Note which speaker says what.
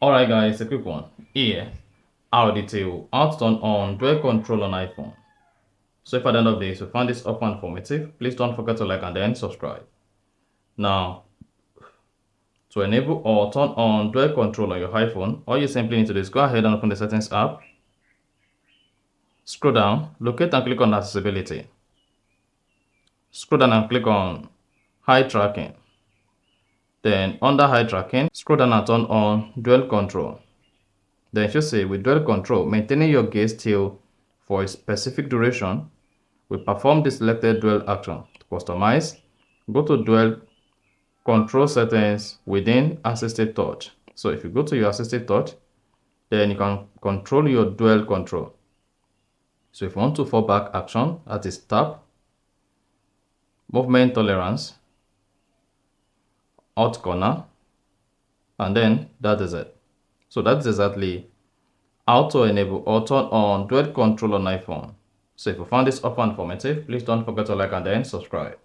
Speaker 1: Alright guys, a quick one. Here, I'll detail how to turn on dual control on iPhone. So if at the end of this you found this offer informative, please don't forget to like and then subscribe. Now, to enable or turn on dual control on your iPhone, all you simply need to do is go ahead and open the settings app. Scroll down, locate and click on accessibility. Scroll down and click on eye tracking. Then under eye tracking, scroll down and turn on dual control. Then it should say with dual control, maintaining your gaze still for a specific duration. We perform the selected dual action. To customize, go to dual control settings within assisted touch. So if you go to your assisted touch, then you can control your dual control. So if you want to fall back action, that is tap, movement tolerance, out corner, and then that is it. So that's exactly how to enable or turn on dual control on iPhone. So if you found this offer informative, please don't forget to like and then subscribe.